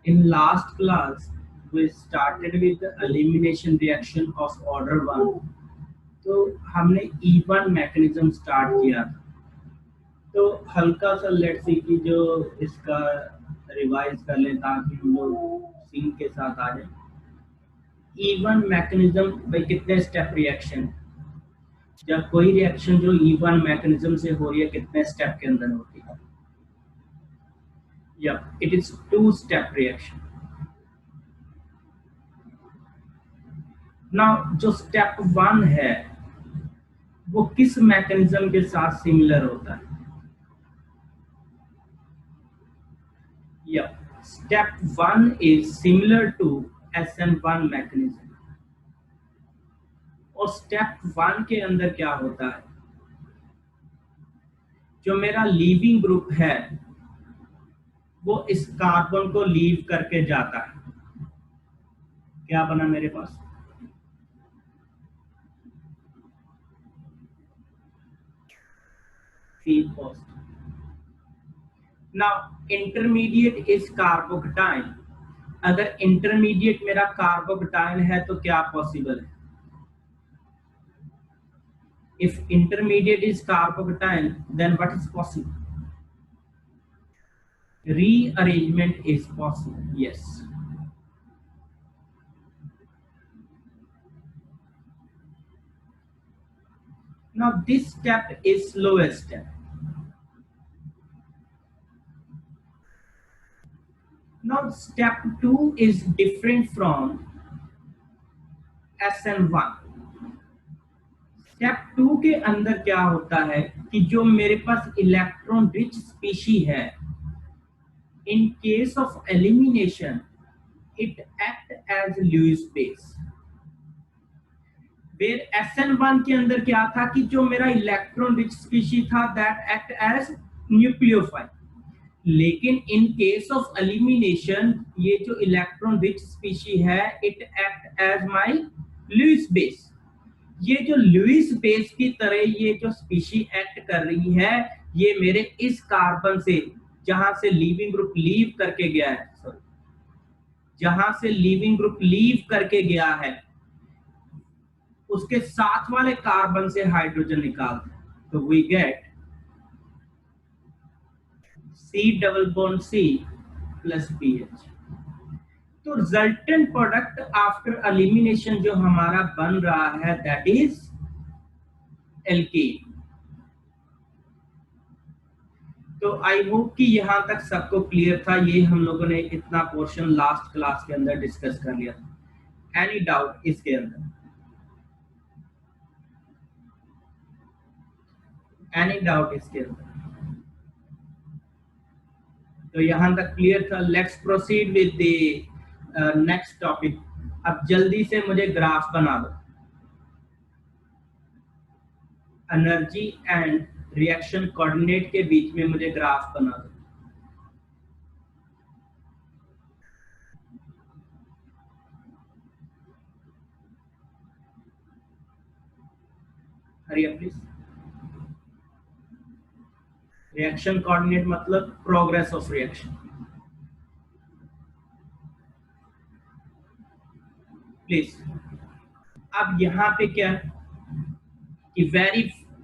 In last class, we started with the elimination reaction of order 1. तो हमने E1 mechanism start किया था। तो हल्का सा लेट्स सी कि जो इसका रिवाइज कर लें ताकि हम लोग सीन के साथ आ जाए। E1 मैकेनिज्म भाई कितने स्टेप रिएक्शन, जब कोई रिएक्शन जो E1 मैकेनिज्म से हो रही है कितने स्टेप के अंदर होती है? या इट इज 2 स्टेप रिएक्शन। ना जो स्टेप 1 है वो किस मैकेनिज्म के साथ सिमिलर होता है? या step 1 is similar to SN1 mechanism. और स्टेप 1 के अंदर क्या होता है, जो मेरा लीविंग ग्रुप है वो इस कार्बन को लीव करके जाता है। क्या बना मेरे पास? C positive. Now intermediate is कार्बोकटाइन। अगर इंटरमीडिएट मेरा कार्बोकटाइन है तो क्या पॉसिबल है? If intermediate is carbocation, then what is possible? Rearrangement is possible. Yes. Now this step is slowest step. Now step 2 is different from SN1. Step 2 के अंदर क्या होता है कि जो मेरे पास इलेक्ट्रॉन रिच स्पीशी है, in case of elimination it act as Lewis base. Where SN1 के अंदर क्या था कि जो मेरा इलेक्ट्रॉन रिच स्पीशी था दैट एक्ट एज न्यूक्लियोफाइल। लेकिन इन केस ऑफ एलिमिनेशन ये जो इलेक्ट्रॉन रिच स्पीशी है it act as my Lewis base. ये जो लुईस बेस की तरह ये जो स्पीशी एक्ट कर रही है ये मेरे इस कार्बन से, जहां से लीविंग ग्रुप लीव करके गया है, सॉरी, जहां से लीविंग ग्रुप लीव करके गया है उसके साथ वाले कार्बन से हाइड्रोजन निकालते हैं तो we get C double bond C plus BH। तो रिजल्टेंट प्रोडक्ट आफ्टर एलिमिनेशन जो हमारा बन रहा है दैट इज एल्कीन। तो आई होप कि यहां तक सबको क्लियर था। ये हम लोगों ने इतना पोर्शन लास्ट क्लास के अंदर डिस्कस कर लिया था। एनी डाउट इसके अंदर? एनी डाउट इसके अंदर? तो यहां तक क्लियर था। Let's proceed with the next topic. अब जल्दी से मुझे ग्राफ बना दो। एनर्जी एंड रिएक्शन कोऑर्डिनेट के बीच में मुझे ग्राफ बना दो। Hurry up please. Reaction coordinate मतलब प्रोग्रेस ऑफ रिएक्शन। प्लीज। अब यहाँ पे क्या कि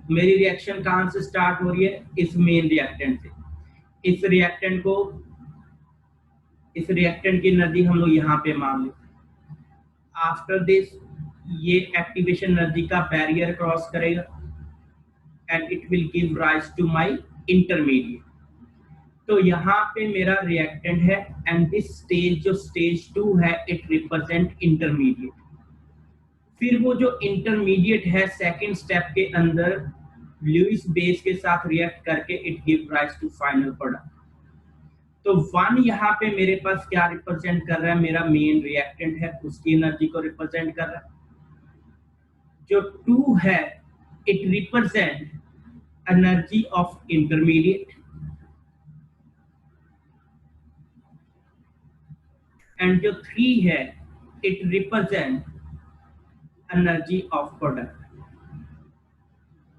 मेरी रिएक्शन कहां से स्टार्ट हो रही है? इस मेन रिएक्टेंट से। इस रिएक्टेंट की एनर्जी हम लोग यहाँ पे मान लेते। आफ्टर दिस ये एक्टिवेशन एनर्जी का बैरियर क्रॉस करेगा and it will give rise to my intermediate. तो यहाँ पे मेरा रिएक्टेंट है एंड दिस स्टेज जो स्टेज 2 है इट रिप्रेजेंट इंटरमीडिएट। फिर वो जो इंटरमीडिएट है सेकंड स्टेप के अंदर लुईस बेस के साथ रिएक्ट करके it give rise to final product. तो 1 यहाँ पे मेरे पास क्या रिप्रेजेंट कर रहा है? मेरा मेन रिएक्टेंट है, उसकी एनर्जी को रिप्रेजेंट कर रहा है। जो 2 है it represent energy of intermediate and जो 3 है it represent energy of product.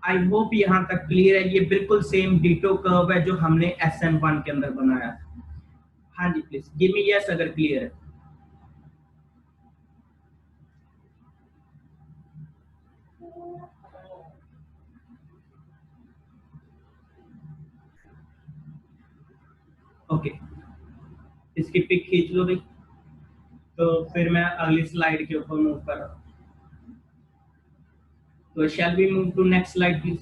I hope यहां तक क्लियर है। ये बिल्कुल सेम डीटो कर्व है जो हमने SN1 के अंदर बनाया था। हाँ जी प्लीज गिव मी यस अगर क्लियर है। ओके इसकी पिक खींच लो भाई, तो फिर मैं अगली स्लाइड के ऊपर मूव कर रहा हूँ। तो shall we move to next slide please.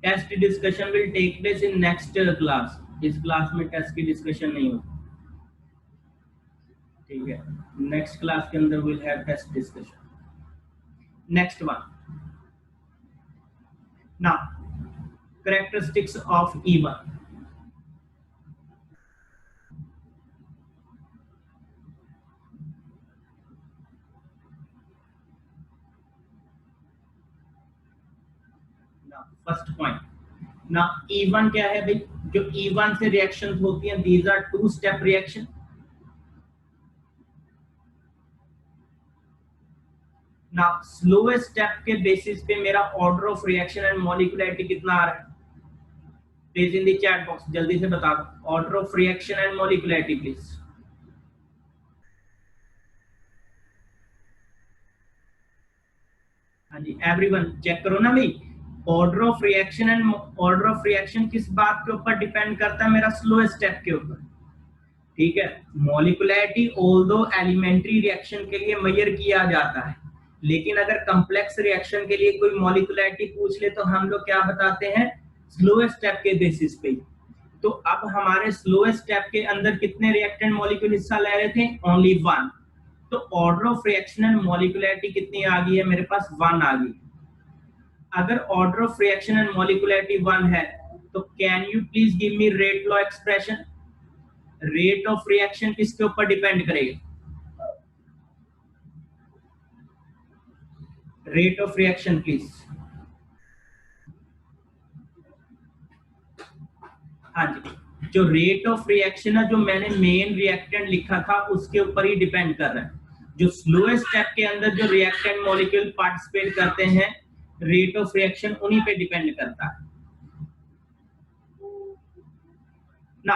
Test discussion will take place in next class. इस क्लास में टेस्ट की डिस्कशन नहीं होगी, ठीक है। नेक्स्ट क्लास के अंदर will have test discussion. Next one now characteristics of E1. Now, first point. Now, E1 क्या है भाई? जो E1 से reactions होती हैं, these are two-step reaction. Now, slowest step के basis पे मेरा order of reaction and molecularity कितना आ रहा है? Please in the chat box जल्दी से बता दो. Order of reaction and molecularity, please. हाँ जी, everyone check करो ना भाई. Order of reaction and order of reaction किस बात के ऊपर डिपेंड करता है? मेरा स्लोएस्ट स्टेप के ऊपर, ठीक है। मॉलिक्युलैरिटी ऑल्दो एलिमेंट्री रिएक्शन के लिए मेजर किया जाता है, लेकिन अगर कॉम्प्लेक्स रिएक्शन के लिए कोई मॉलिक्युलैरिटी पूछ ले तो हम लोग क्या बताते हैं? स्लोएस्ट स्टेप के बेसिस पे। तो अब हमारे स्लोएस्ट स्टेप के अंदर कितने रिएक्टेंट मॉलिक्यूल हिस्सा ले रहे थे? Only one. तो ऑर्डर ऑफ रिएक्शन एंड मॉलिक्युलैरिटी कितनी आ गई है? मेरे पास वन आ गई। अगर order of reaction and molecularity one है तो can you please give me rate law expression? Rate of reaction किसके ऊपर डिपेंड करेगा? Rate of reaction please. हाँ जी, जो रेट ऑफ रिएक्शन है, जो मैंने मेन रिएक्टेंट लिखा था उसके ऊपर ही डिपेंड कर रहा है। जो स्लोएस्ट स्टेप के अंदर जो रिएक्टेंट मॉलिक्यूल पार्टिसिपेट करते हैं, रेट ऑफ रिएक्शन उन्हीं पे डिपेंड करता है ना।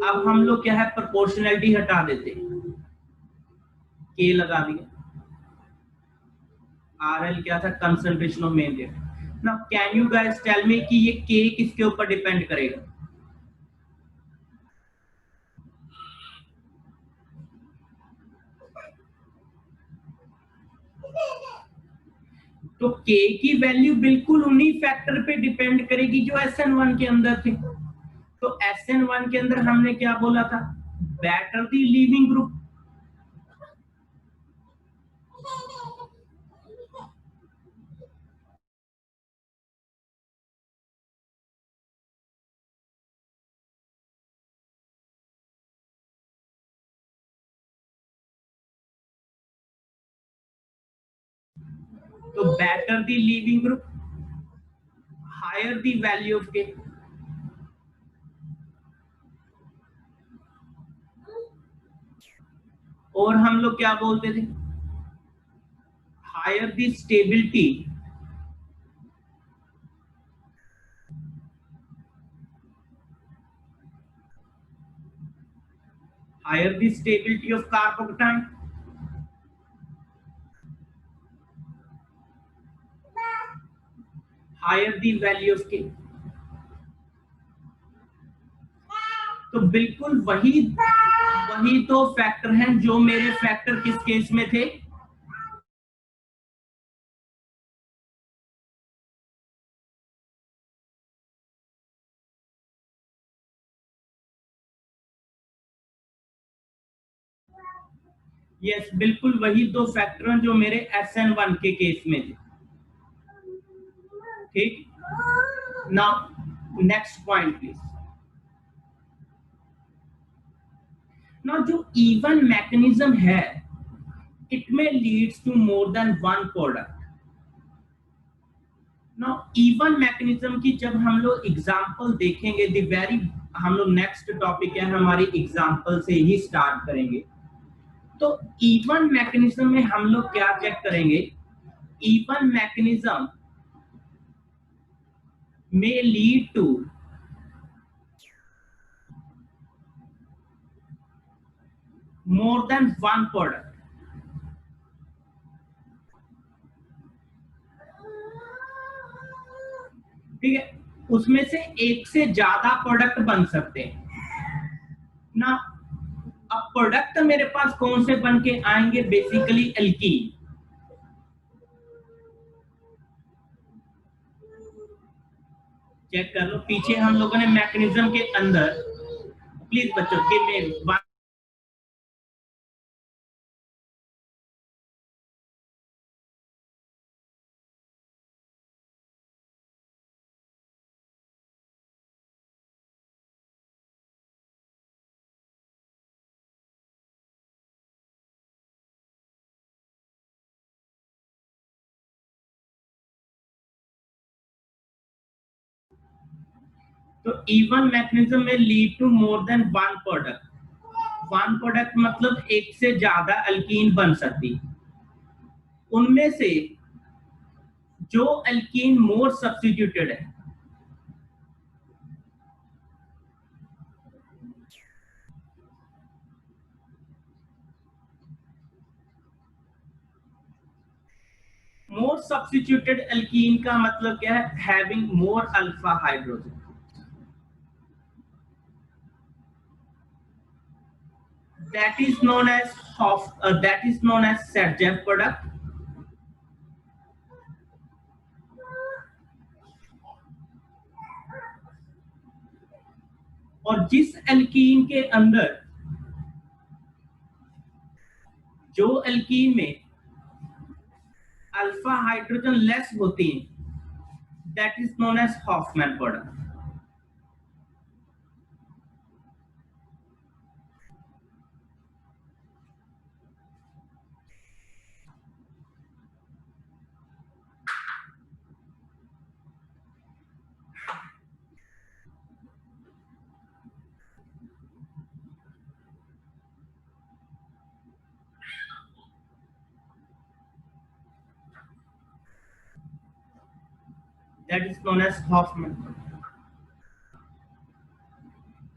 अब हम लोग क्या है, प्रोपोर्शनैलिटी हटा देते हैं, के लगा दिया। RL क्या था? Concentration of main reactant. Now can you guys tell me कि ये के किसके ऊपर डिपेंड करेगा? तो के की वैल्यू बिल्कुल उन्हीं फैक्टर पे डिपेंड करेगी जो SN1 के अंदर थे। तो SN1 के अंदर हमने क्या बोला था? Better the leaving group. तो better the leaving group, higher the value of k. और हम लोग क्या बोलते थे? Higher the stability, higher the stability of carbocation. Higher the value of k. तो बिल्कुल वही तो फैक्टर हैं जो मेरे फैक्टर किस केस में थे? यस, बिल्कुल वही दो फैक्टर हैं जो मेरे SN1 के केस में थे, ठीक। Now next point please. Now जो इवन मैकेनिज्म है, इट में leads to more than one product. Now E one mechanism की जब हम लोग एग्जांपल देखेंगे, द वेरी हम लोग नेक्स्ट टॉपिक है हमारी एग्जांपल से ही स्टार्ट करेंगे। तो इवन मैकेनिज्म में हम लोग क्या चेक करेंगे? Even mechanism may lead to more than one product. ठीक है, उसमें से एक से ज्यादा प्रोडक्ट बन सकते हैं ना। अब प्रोडक्ट मेरे पास कौन से बन के आएंगे? Basically alkene. चेक कर लो, पीछे हम लोगों ने मैकेनिज्म के अंदर, प्लीज बच्चों गिव मी तो इवन मैकेनिज्म में lead to more than one product. One product मतलब एक से ज्यादा अल्कीन बन सकती। उनमें से जो अल्कीन मोर सब्स्टिट्यूटेड है, मोर सब्स्टिट्यूटेड अल्कीन का मतलब क्या है? Having more alpha hydrogen. That is known as Sergev product. और जिस एल्कीन के अंदर, जो एल्कीन में अल्फा हाइड्रोजन लेस होती है, that is known as Hoffman product. That is known as Hoffman product.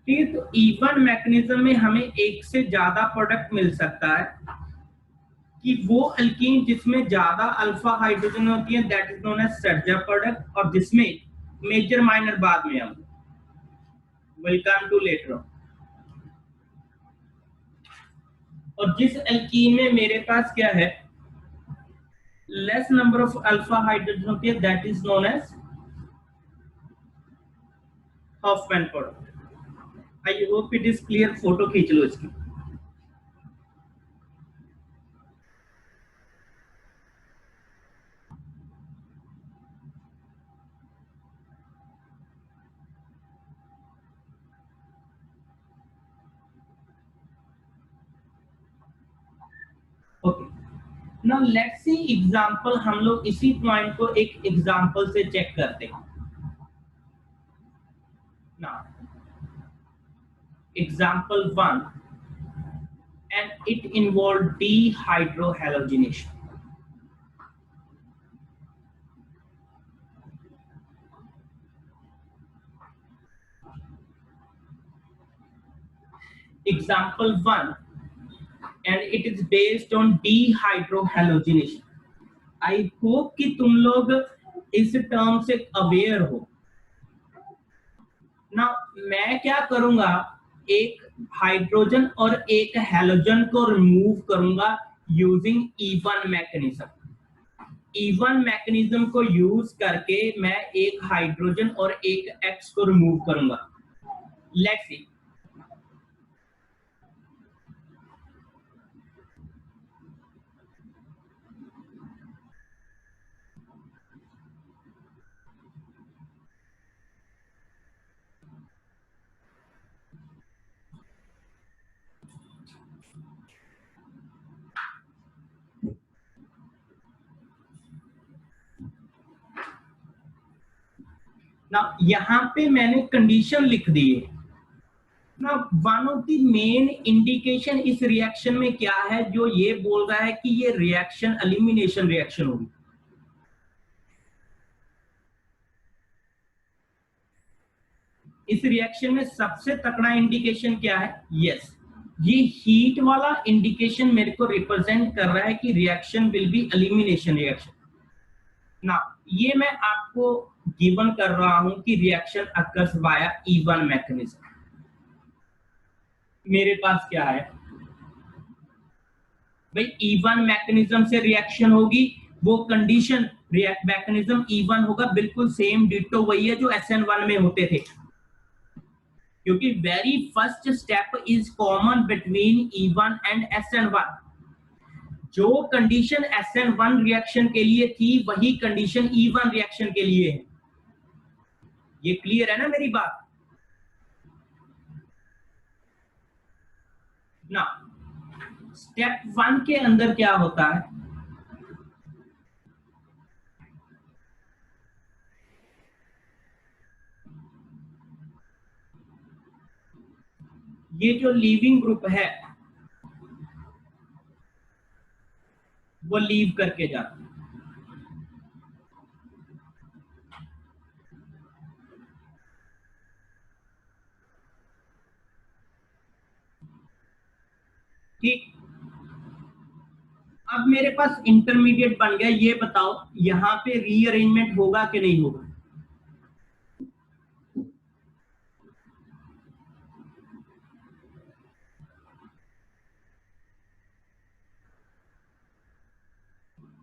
ठीक है, तो इवन मैकेनिज्म में हमें एक से ज्यादा प्रोडक्ट मिल सकता है कि वो अल्कीन जिसमें ज्यादा अल्फा हाइड्रोजन होती है, that is known as Saytzeff product, और जिसमें मेजर माइनर बाद में हम will come to later on. और जिस अल्कीन में मेरे पास क्या है, less number of alpha hydrogen होती है, that is known as Hofmann product. I hope it is clear. Photo खींच लो इसकी। Okay, now let's see example. हम लोग इसी पॉइंट को एक एग्जांपल से चेक करते हैं। Now example 1, and it involved dehydrohalogenation. Example 1, and it is based on dehydrohalogenation. I hope कि तुम लोग इस टर्म से अवेयर हो ना। मैं क्या करूंगा, एक हाइड्रोजन और एक हैलोजन को रिमूव करूंगा using even mechanism. Even mechanism को यूज करके मैं एक हाइड्रोजन और एक एक्स को रिमूव करूंगा। Let's see. ना यहाँ पे मैंने कंडीशन लिख दी है ना। One of the main indication इस रिएक्शन में क्या है, जो ये बोल रहा है कि ये रिएक्शन एलिमिनेशन रिएक्शन होगी। इस रिएक्शन में सबसे तगड़ा इंडिकेशन क्या है? यस, ये हीट वाला इंडिकेशन मेरे को रिप्रेजेंट कर रहा है कि reaction will be elimination reaction ना। ये मैं आपको गिवन कर रहा हूं कि reaction occurs via E1 mechanism. मेरे पास क्या है भाई, E1 मैकेनिज्म से रिएक्शन होगी, वो कंडीशन रिएक्ट मैकेनिज्म E1 होगा, बिल्कुल सेम डिटो वही है जो SN1 में होते थे, क्योंकि very first step is common between E1 and SN1। जो कंडीशन SN1 रिएक्शन के लिए थी वही कंडीशन E1 रिएक्शन के लिए है। ये क्लियर है ना मेरी बात ना? स्टेप 1 के अंदर क्या होता है, ये जो लीविंग ग्रुप है वो लीव करके जाता है। ठीक, अब मेरे पास इंटरमीडिएट बन गया। ये बताओ यहां पे रीअरेंजमेंट होगा कि नहीं होगा?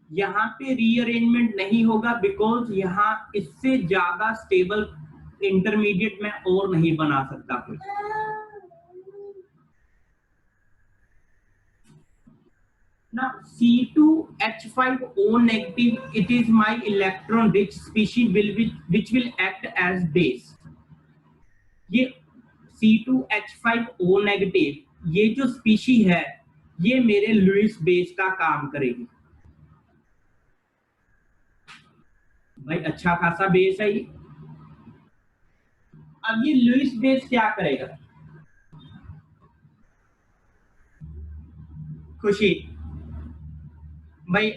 यहाँ पे रीअरेंजमेंट नहीं होगा, बिकॉज यहाँ इससे ज्यादा स्टेबल इंटरमीडिएट में और नहीं बना सकता कोई। Now C2H5O negative, it is my electron rich species which will act as base. ये C2H5O negative ये जो स्पीशी है ये मेरे लुईस बेस का काम करेगी। भाई अच्छा खासा बेस है ये। अब ये लुईस बेस क्या करेगा? खुशी भाई,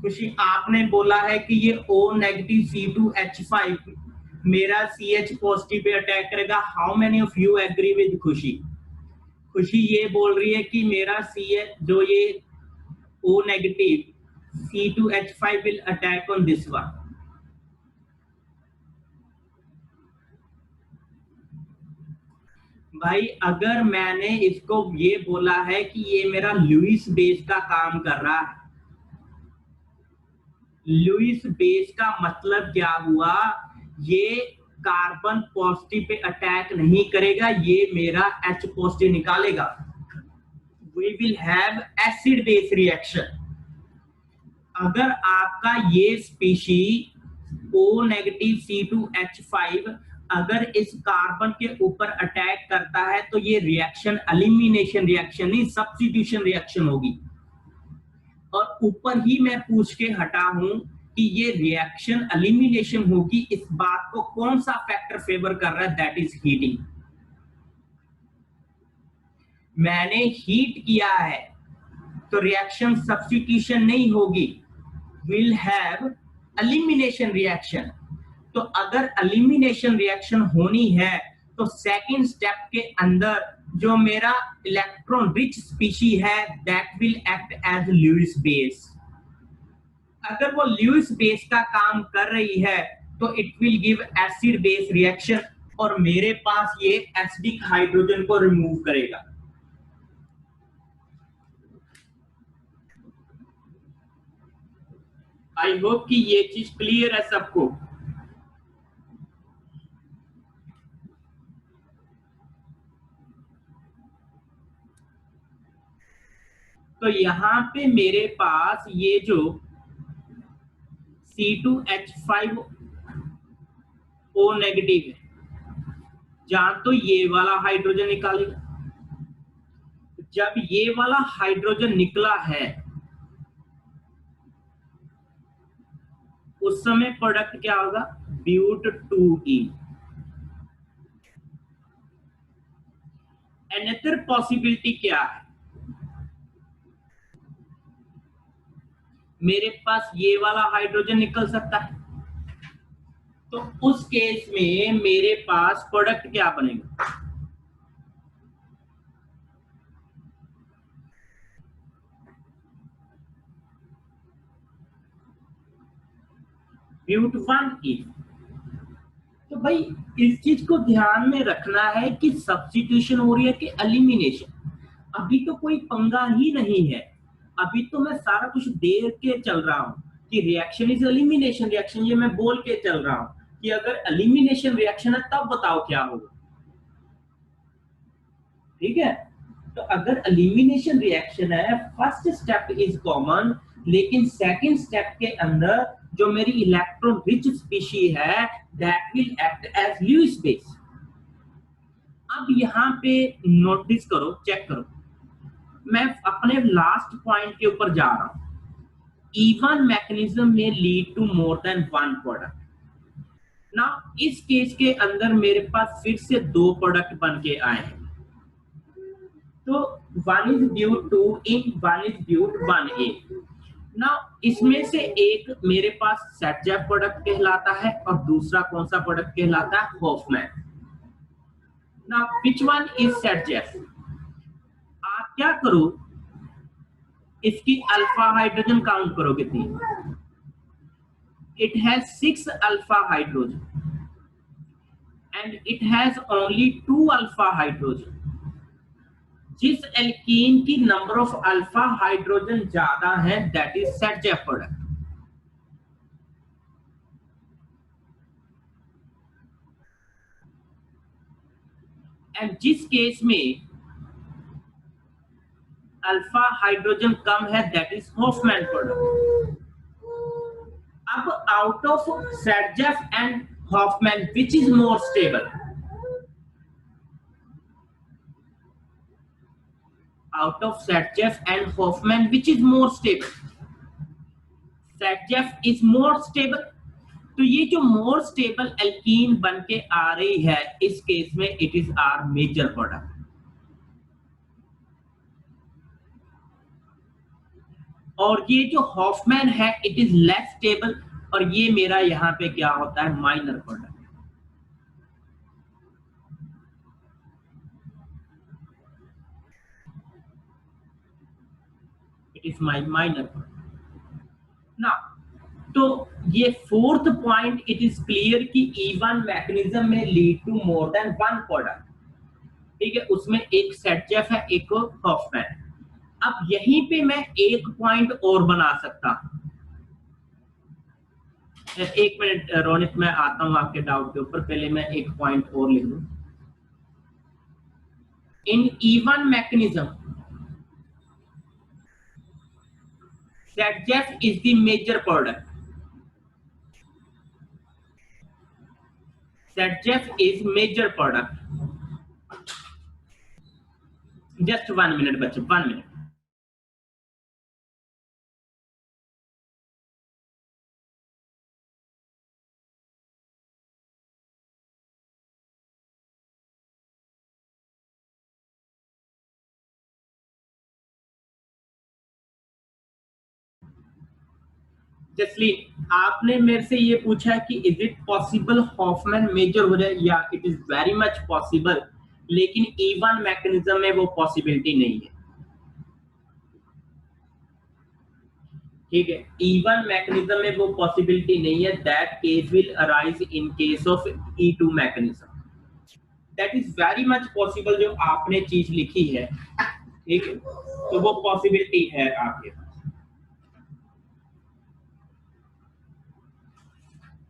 खुशी आपने बोला है कि ये O नेगेटिव C2H5 मेरा CH पॉजिटिव पे अटैक करेगा। How many of you agree with Khushi? Khushi ये बोल रही है कि मेरा CH जो ये O negative C2H5 will attack on this one. भाई अगर मैंने इसको ये बोला है कि ये मेरा लुईस बेस का काम कर रहा है, लुईस बेस का मतलब क्या हुआ? ये कार्बन पॉजिटिव पे अटैक नहीं करेगा, ये मेरा H पॉजिटिव निकालेगा। We will have acid base reaction. अगर आपका ये स्पीशी O नेगेटिव C2H5 अगर इस कार्बन के ऊपर अटैक करता है तो ये रिएक्शन एलिमिनेशन रिएक्शन नहीं, सब्स्टिट्यूशन रिएक्शन होगी। और ऊपर ही मैं पूछ के हटा हूं कि ये रिएक्शन एलिमिनेशन होगी, इस बात को कौन सा फैक्टर फेवर कर रहा है? That is heating. मैंने हीट किया है तो रिएक्शन सब्स्टिट्यूशन नहीं होगी, विल हैव एलिमिनेशन रिएक्शन। तो अगर एलिमिनेशन रिएक्शन होनी है तो सेकंड स्टेप के अंदर जो मेरा इलेक्ट्रॉन रिच स्पीशी है that will act as Lewis base. अगर वो लुईस बेस का काम कर रही है तो it will give acid base reaction और मेरे पास ये एसिडिक हाइड्रोजन को रिमूव करेगा। आई होप कि ये चीज क्लियर है सबको। तो यहां पे मेरे पास ये जो C2H5O नेगेटिव है, जहां तो ये वाला हाइड्रोजन निकालेगा। जब ये वाला हाइड्रोजन निकला है उस समय प्रोडक्ट क्या होगा? But2E। अनदर पॉसिबिलिटी क्या है? मेरे पास ये वाला हाइड्रोजन निकल सकता है, तो उस केस में मेरे पास प्रोडक्ट क्या बनेगा? But one is. तो भाई इस चीज को ध्यान में रखना है कि सब्स्टिट्यूशन हो रही है कि एलिमिनेशन। अभी तो कोई पंगा ही नहीं है, अभी तो मैं सारा कुछ देख के चल रहा हूँ कि रिएक्शन इज एलिमिनेशन रिएक्शन, ये मैं बोल के चल रहा हूँ कि अगर एलिमिनेशन रिएक्शन है तब बताओ क्या होगा। ठीक है, तो अगर एलिमिनेशन रिएक्शन है, फर्स्ट स्टेप इज कॉमन, लेकिन सेकंड स्टेप के अंदर जो मेरी इलेक्ट्रॉन रिच स्पीशी है that will act as Lewis base. अब यहाँ पे नोटिस करो, चेक करो, मैं अपने लास्ट पॉइंट के ऊपर जा रहा हूं। इवन मैकेनिज्म में lead to more than one product. ना इस केस के अंदर मेरे पास फिर से दो प्रोडक्ट बन के आए हैं। तो one is but two ene, one is but one a. ना इसमें से एक मेरे पास सेटजेफ प्रोडक्ट कहलाता है और दूसरा कौन सा प्रोडक्ट कहलाता है? हॉफमैन। ना विच वन इज सेटजेफ? आप क्या करो, इसकी अल्फा हाइड्रोजन काउंट करो कितनी। It has 6 alpha hydrogen and it has only 2 alpha hydrogen. जिस एल्कीन की नंबर ऑफ अल्फा हाइड्रोजन ज्यादा है that is Saytzeff product. And जिस केस में अल्फा हाइड्रोजन कम है दैट इज हॉफमैन प्रोडक्ट। अब out of Saytzeff and Hofmann which is more stable? Out of Satjeff and Hoffman, which is more stable? Satjeff is more stable। तो ये जो more stable alkene बन के आ रही है इस केस में it is our major product. और ये जो हॉफमैन है इट इज लेस स्टेबल, और ये मेरा यहाँ पे क्या होता है? Minor product. It is my minor product ना। तो ये fourth point it is clear कि इवन मैकेनिज्म में lead to more than one product. ठीक है, उसमें एक सेटजेफ है एक हॉफमैन। अब यहीं पे मैं एक पॉइंट और बना सकता हूं। एक मिनट रोनित, मैं आता हूं आपके डाउट के ऊपर, पहले मैं एक पॉइंट और लिख दूं। In E one mechanism Saytzeff is the major product. Saytzeff is major product. Just 1 minute बच्चे, 1 मिनट। जसलीन, आपने मेरे से ये पूछा है कि is it possible Hofmann major हो जाए? या it is very much possible, लेकिन इवन मैकेनिज्म में वो पॉसिबिलिटी नहीं है। ठीक है, इवन मैकेनिज्म में वो पॉसिबिलिटी नहीं है। That case will arise in case of E2 mechanism. That is very much possible जो आपने चीज लिखी है। ठीक है, तो वो पॉसिबिलिटी है आपके पास।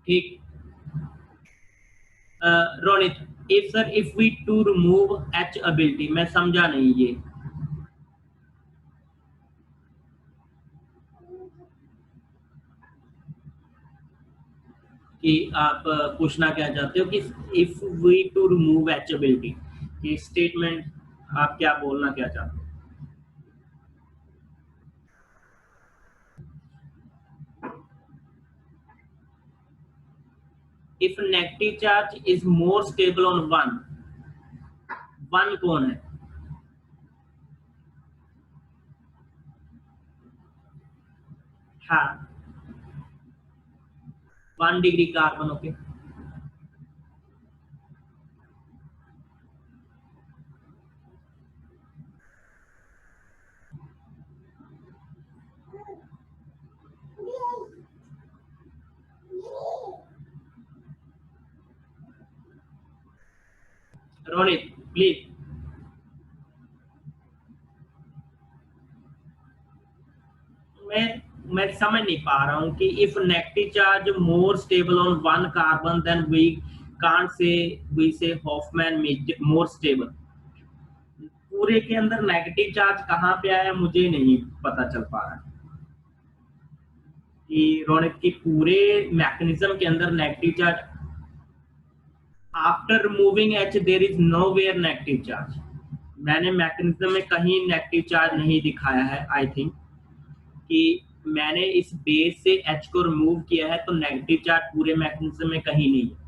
ठीक, Ronit, if sir if we to remove H ability, मैं समझा नहीं ये। कि आप पूछना क्या चाहते हो कि if we to remove H ability, कि स्टेटमेंट आप क्या बोलना क्या चाहते हो? If negative charge is more stable on one, one कौन है? हाँ, 1 degree carbon. Okay, Ronit please. मैं समझ नहीं पा रहा हूँ कि if negative charge more stable on one carbon then we can't say we say Hofmann more stable. पूरे के अंदर नेगेटिव चार्ज कहाँ पे आया मुझे नहीं पता चल पा रहा कि रोनित की पूरे मैकेनिज्म के अंदर negative charge after removing H there is nowhere negative charge. मैंने मैकेनिज्म में कहीं नेगेटिव चार्ज नहीं दिखाया है। आई थिंक कि मैंने इस बेस से एच को रिमूव किया है तो नेगेटिव चार्ज पूरे मैकेनिज्म में कहीं नहीं है।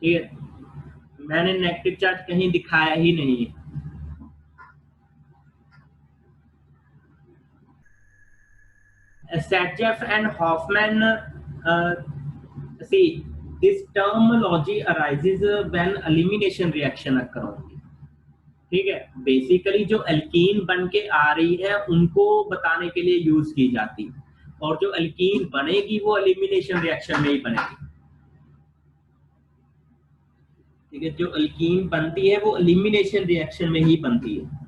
ठीक है, मैंने नेगेटिव चार्ज कहीं दिखाया ही नहीं है। Satjeff and Hoffman, see, this terminology arises when elimination reaction occur होगी। ठीक है, बेसिकली जो एल्कीन बन के आ रही है उनको बताने के लिए यूज की जाती है, और जो एल्कीन बनेगी वो एलिमिनेशन रिएक्शन में ही बनेगी। ठीक है, जो एल्कीन बनती है वो एलिमिनेशन रिएक्शन में ही बनती है।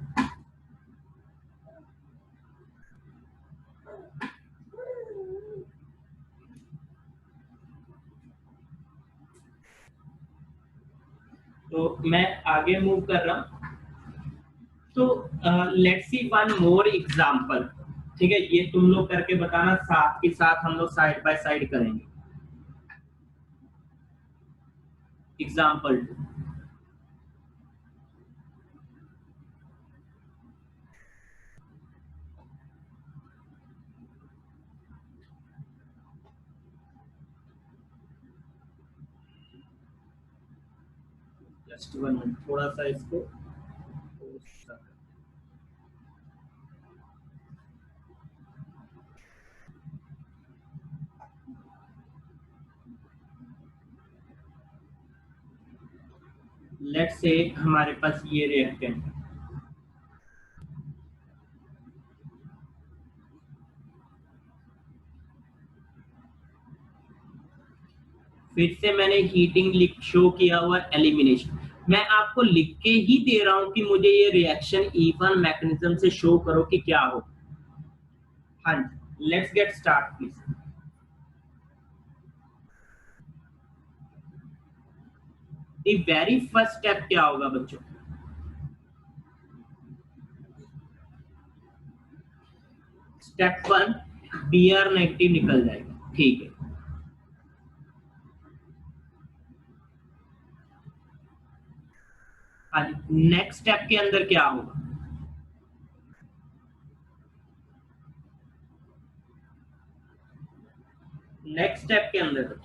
तो मैं आगे मूव कर रहा हूं। तो let's see one more example. ठीक है, ये तुम लोग करके बताना, साथ के साथ हम लोग साइड बाय साइड करेंगे। एग्जांपल 2, जस्ट 1 मिनट, थोड़ा सा इसको लेट्स से हमारे पास ये रिएक्टेंट है। फिर से मैंने हीटिंग लिख शो किया हुआ एलिमिनेशन। मैं आपको लिख के ही दे रहा हूं कि मुझे ये रिएक्शन इवन मैकेनिज्म से शो करो कि क्या हो। हाँ, let's get start please. The very first step क्या होगा बच्चों? स्टेप 1, Br नेगेटिव निकल जाएगा। ठीक है, नेक्स्ट स्टेप के अंदर क्या होगा? नेक्स्ट स्टेप के अंदर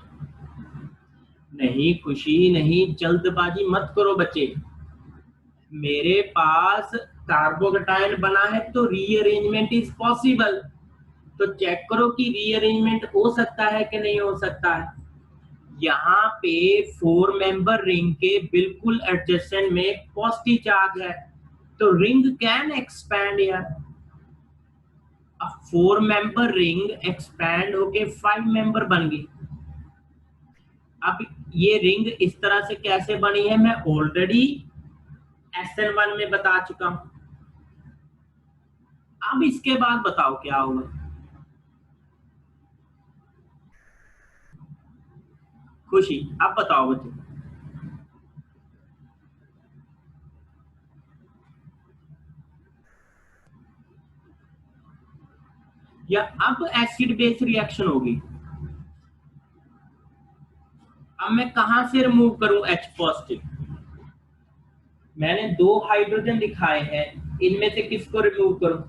नहीं, खुशी नहीं, जल्दबाजी मत करो बच्चे। मेरे पास कार्बोकेटायन बना है तो रीअरेंजमेंट इज पॉसिबल। तो चेक करो कि रीअरेंजमेंट हो सकता है कि नहीं हो सकता है। यहाँ पे 4 मेंबर रिंग के बिल्कुल एडजेसेंट में पॉजिटिव चार्ज है, तो रिंग कैन एक्सपैंड यार। अब 4 मेंबर रिंग एक्सपैंड होके 5 मेंबर बन गई। अब ये रिंग इस तरह से कैसे बनी है मैं ऑलरेडी SN1 में बता चुका हूं। अब इसके बाद बताओ क्या होगा? खुशी, अब बताओ बच्चे। या अब एसिड बेस रिएक्शन होगी। अब मैं कहां से रिमूव करूं H पॉजिटिव? मैंने 2 हाइड्रोजन दिखाए हैं, इनमें से किसको रिमूव करूं?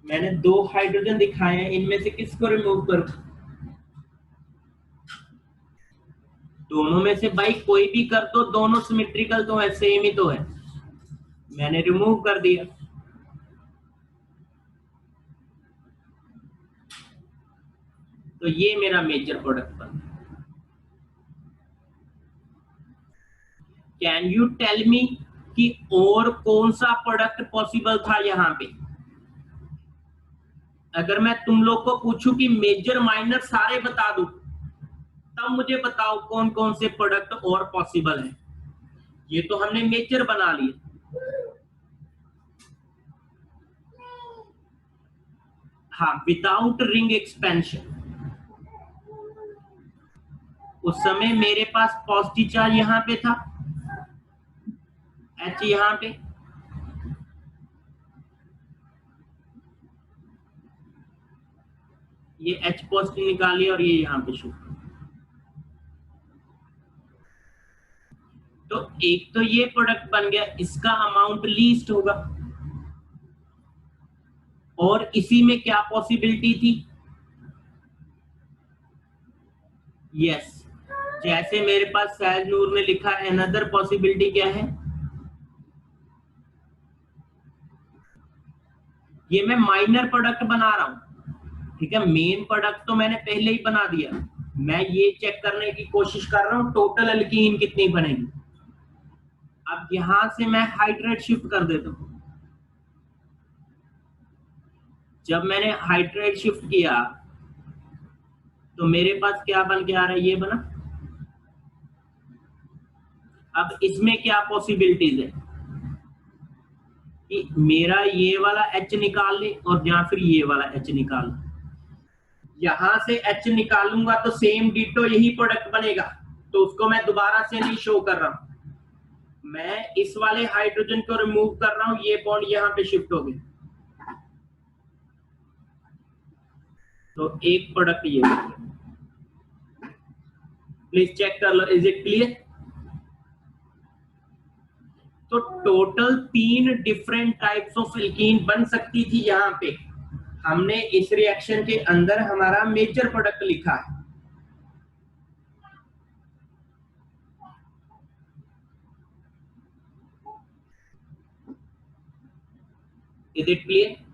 मैंने 2 हाइड्रोजन दिखाए हैं, इनमें से किसको रिमूव करूं? दोनों में से भाई कोई भी कर दो, दोनों सिमेट्रिकल तो है, सेम ही तो है। मैंने रिमूव कर दिया। तो ये मेरा मेजर प्रोडक्ट बन। कैन यू टेल मी कि और कौन सा प्रोडक्ट पॉसिबल था यहाँ पे। अगर मैं तुम लोग को पूछूं कि मेजर माइनर सारे बता दूं, तब मुझे बताओ कौन कौन से प्रोडक्ट और पॉसिबल है। ये तो हमने मेजर बना लिए। हाँ, विदाउट रिंग एक्सपेंशन। उस समय मेरे पास पॉजिटिव चार्ज यहाँ पे था, H यहाँ पे, ये H पॉजिटिव निकालिए और ये यहाँ पे शो। तो एक तो ये प्रोडक्ट बन गया, इसका अमाउंट लीस्ट होगा। और इसी में क्या पॉसिबिलिटी थी? यस, जैसे मेरे पास सैज नूर में लिखा है, अनदर पॉसिबिलिटी क्या है? ये मैं माइनर प्रोडक्ट बना रहा हूं, ठीक है। मेन प्रोडक्ट तो मैंने पहले ही बना दिया। मैं ये चेक करने की कोशिश कर रहा हूं टोटल एल्कीन कितनी बनेगी। अब यहां से मैं हाइड्रेट शिफ्ट कर देता हूं। जब मैंने हाइड्रेट शिफ्ट किया तो मेरे पास क्या बन के आ रहा है? ये बना। अब इसमें क्या पॉसिबिलिटीज है कि मेरा ये वाला H निकाल ले और या फिर ये वाला H निकाल ले। यहां से H निकालूंगा तो सेम डिटो यही प्रोडक्ट बनेगा, तो उसको मैं दोबारा से नहीं शो कर रहा हूं। मैं इस वाले हाइड्रोजन को रिमूव कर रहा हूं, ये बॉन्ड यहां पे शिफ्ट हो गया, तो एक प्रोडक्ट ये। प्लीज चेक कर लो, इज इट क्लियर? तो total 3 different types of alkene बन सकती थी। यहाँ पे हमने इस रिएक्शन के अंदर हमारा मेजर प्रोडक्ट लिखा है। Is it clear?